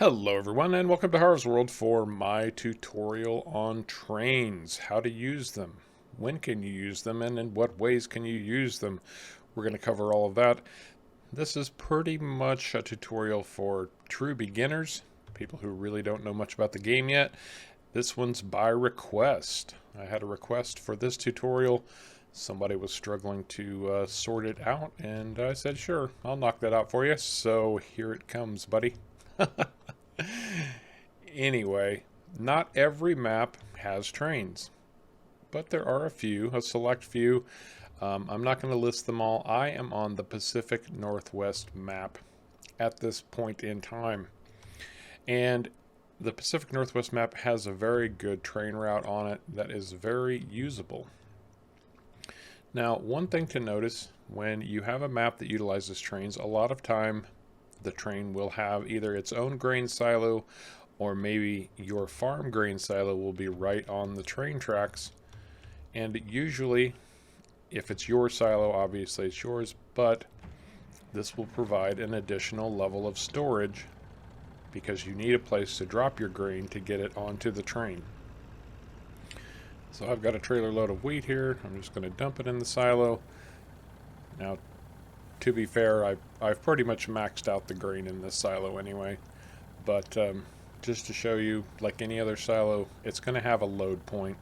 Hello everyone and welcome to Harv's World for my tutorial on trains. How to use them, when can you use them, and in what ways can you use them. We're going to cover all of that. This is pretty much a tutorial for true beginners, people who really don't know much about the game yet. This one's by request. I had a request for this tutorial. Somebody was struggling to sort it out and I said sure, I'll knock that out for you. So here it comes, buddy. Anyway, not every map has trains, but there are a select few. I'm not going to list them all. I am on the Pacific Northwest map at this point in time. And the Pacific Northwest map has a very good train route on it that is very usable. Now, one thing to notice when you have a map that utilizes trains, a lot of time the train will have either its own grain silo or maybe your farm grain silo will be right on the train tracks. And usually, if it's your silo, obviously it's yours, but this will provide an additional level of storage because you need a place to drop your grain to get it onto the train. So I've got a trailer load of wheat here. I'm just going to dump it in the silo. Now, to be fair, I've pretty much maxed out the grain in this silo anyway, but just to show you, like any other silo, it's going to have a load point.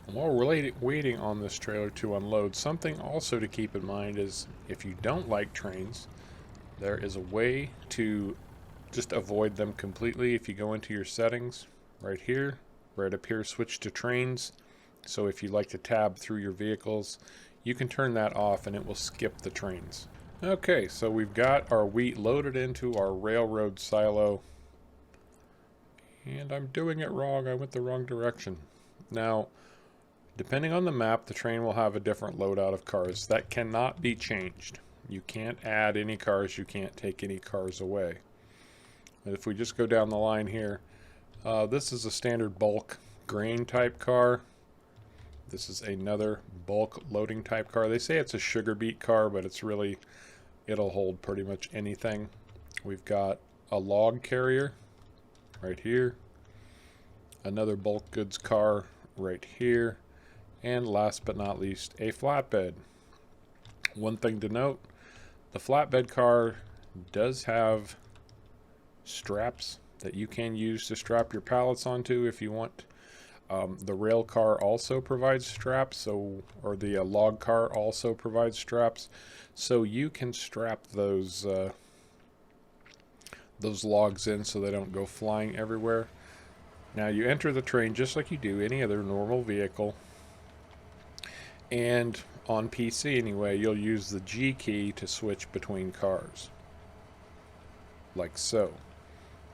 And while we're waiting on this trailer to unload, something also to keep in mind is if you don't like trains, there is a way to just avoid them completely. If you go into your settings right here, right up here, switch to trains. So if you like to tab through your vehicles, you can turn that off and it will skip the trains. Okay, so we've got our wheat loaded into our railroad silo. And I'm doing it wrong. I went the wrong direction. Now, depending on the map, the train will have a different loadout of cars. That cannot be changed. You can't add any cars. You can't take any cars away. And if we just go down the line here, this is a standard bulk grain type car. This is another bulk loading type car. They say it's a sugar beet car, but it's really, it'll hold pretty much anything. We've got a log carrier right here, another bulk goods car right here, and last but not least, a flatbed. One thing to note, the flatbed car does have straps that you can use to strap your pallets onto if you want. The rail car also provides straps, or the log car also provides straps, so you can strap those logs in so they don't go flying everywhere. Now you enter the train just like you do any other normal vehicle, and on PC anyway, you'll use the G key to switch between cars, like so.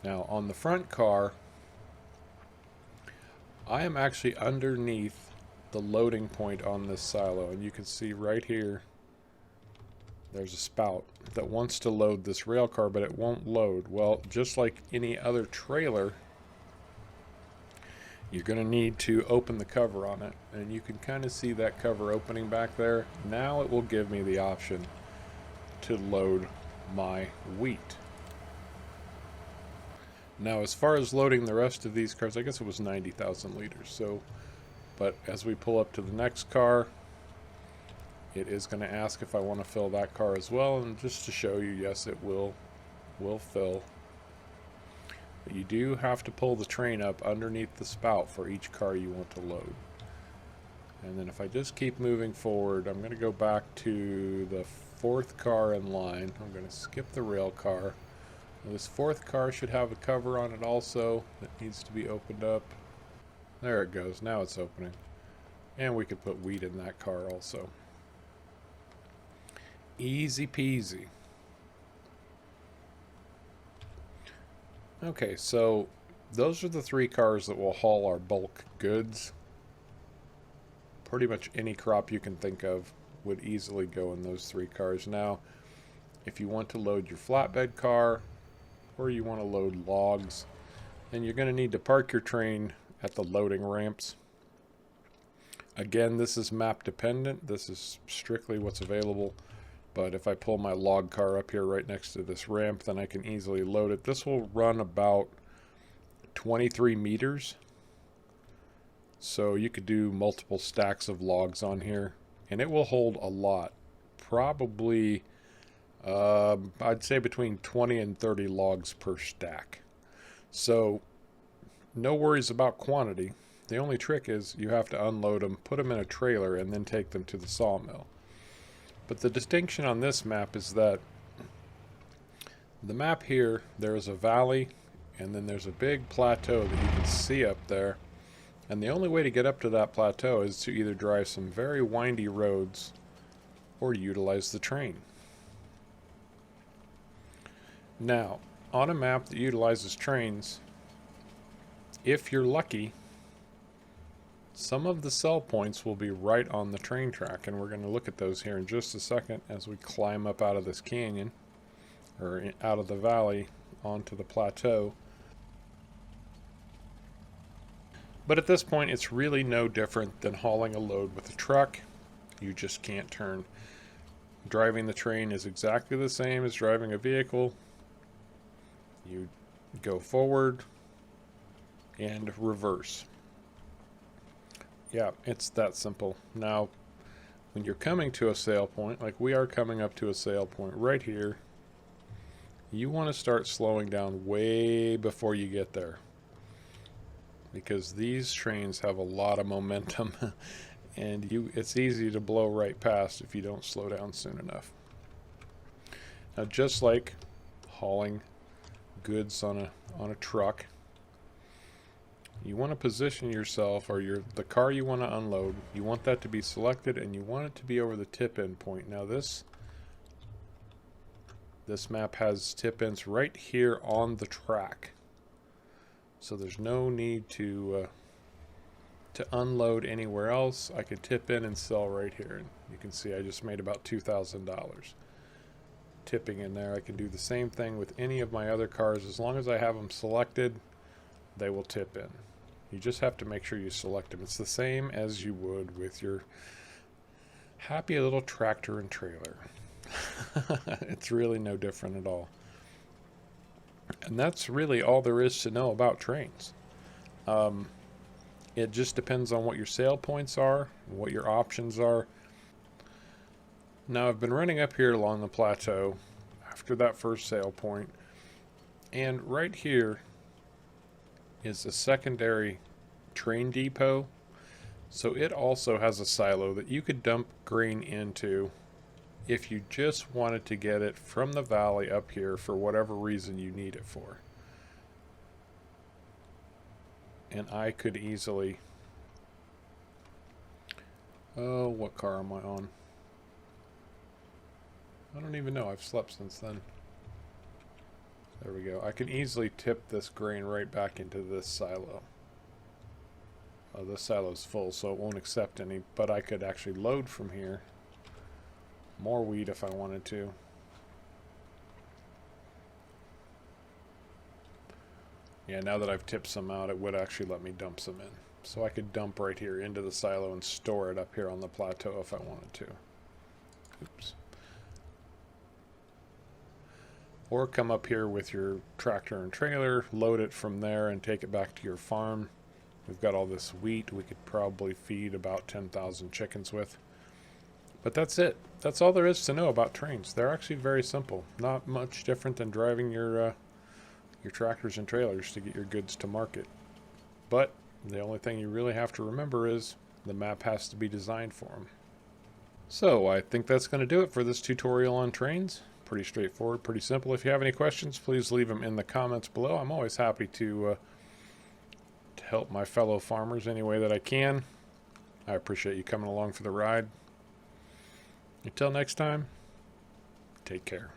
Now on the front car, I am actually underneath the loading point on this silo, and you can see right here there's a spout that wants to load this rail car, but it won't load. Well, just like any other trailer, you're going to need to open the cover on it, and you can kind of see that cover opening back there. Now it will give me the option to load my wheat. Now, as far as loading the rest of these cars, I guess it was 90,000 liters. So, but as we pull up to the next car, it is going to ask if I want to fill that car as well. And just to show you, yes, it will fill. But you do have to pull the train up underneath the spout for each car you want to load. And then if I just keep moving forward, I'm going to go back to the fourth car in line. I'm going to skip the rail car. This fourth car should have a cover on it also that needs to be opened up. There it goes. Now it's opening. And we could put wheat in that car also. Easy peasy. Okay, so those are the three cars that will haul our bulk goods. Pretty much any crop you can think of would easily go in those three cars. Now, if you want to load your flatbed car, or you want to load logs, then you're going to need to park your train at the loading ramps. Again, this is map dependent. This is strictly what's available. But if I pull my log car up here right next to this ramp, then I can easily load it. This will run about 23 meters. So you could do multiple stacks of logs on here, and it will hold a lot. Probably, I'd say between 20 and 30 logs per stack. So no worries about quantity. The only trick is you have to unload them, put them in a trailer, and then take them to the sawmill. But the distinction on this map is that the map here, there is a valley, and then there's a big plateau that you can see up there. And the only way to get up to that plateau is to either drive some very windy roads or utilize the train. Now, on a map that utilizes trains, if you're lucky, some of the sell points will be right on the train track, and we're going to look at those here in just a second as we climb up out of this canyon, or out of the valley onto the plateau. But at this point, it's really no different than hauling a load with a truck. You just can't turn. Driving the train is exactly the same as driving a vehicle. You go forward and reverse. Yeah, it's that simple. Now, when you're coming to a sale point, like we are coming up to a sale point right here, you want to start slowing down way before you get there, because these trains have a lot of momentum and it's easy to blow right past if you don't slow down soon enough. Now, just like hauling goods on a truck, you want to position yourself, or the car you want to unload, you want that to be selected, and you want it to be over the tip-in point. Now this map has tip-ins right here on the track, so there's no need to unload anywhere else. I could tip in and sell right here, and you can see I just made about $2,000 tipping in there. I can do the same thing with any of my other cars. As long as I have them selected, they will tip in. You just have to make sure you select them. It's the same as you would with your happy little tractor and trailer. It's really no different at all. And that's really all there is to know about trains. It just depends on what your sale points are, what your options are. Now, I've been running up here along the plateau after that first sale point, and right here is a secondary train depot. So it also has a silo that you could dump grain into if you just wanted to get it from the valley up here for whatever reason you need it for. And I could easily... Oh, what car am I on? I don't even know. I've slept since then. There we go. I can easily tip this grain right back into this silo. This silo's full, so it won't accept any, but I could actually load from here. More wheat if I wanted to. Yeah, now that I've tipped some out, it would actually let me dump some in. So I could dump right here into the silo and store it up here on the plateau if I wanted to. Oops. Or come up here with your tractor and trailer, load it from there, and take it back to your farm. We've got all this wheat we could probably feed about 10,000 chickens with. But that's it. That's all there is to know about trains. They're actually very simple. Not much different than driving your tractors and trailers to get your goods to market. But the only thing you really have to remember is the map has to be designed for them. So I think that's going to do it for this tutorial on trains. Pretty straightforward, pretty simple. If you have any questions, please leave them in the comments below. I'm always happy to help my fellow farmers any way that I can. I appreciate you coming along for the ride. Until next time, take care.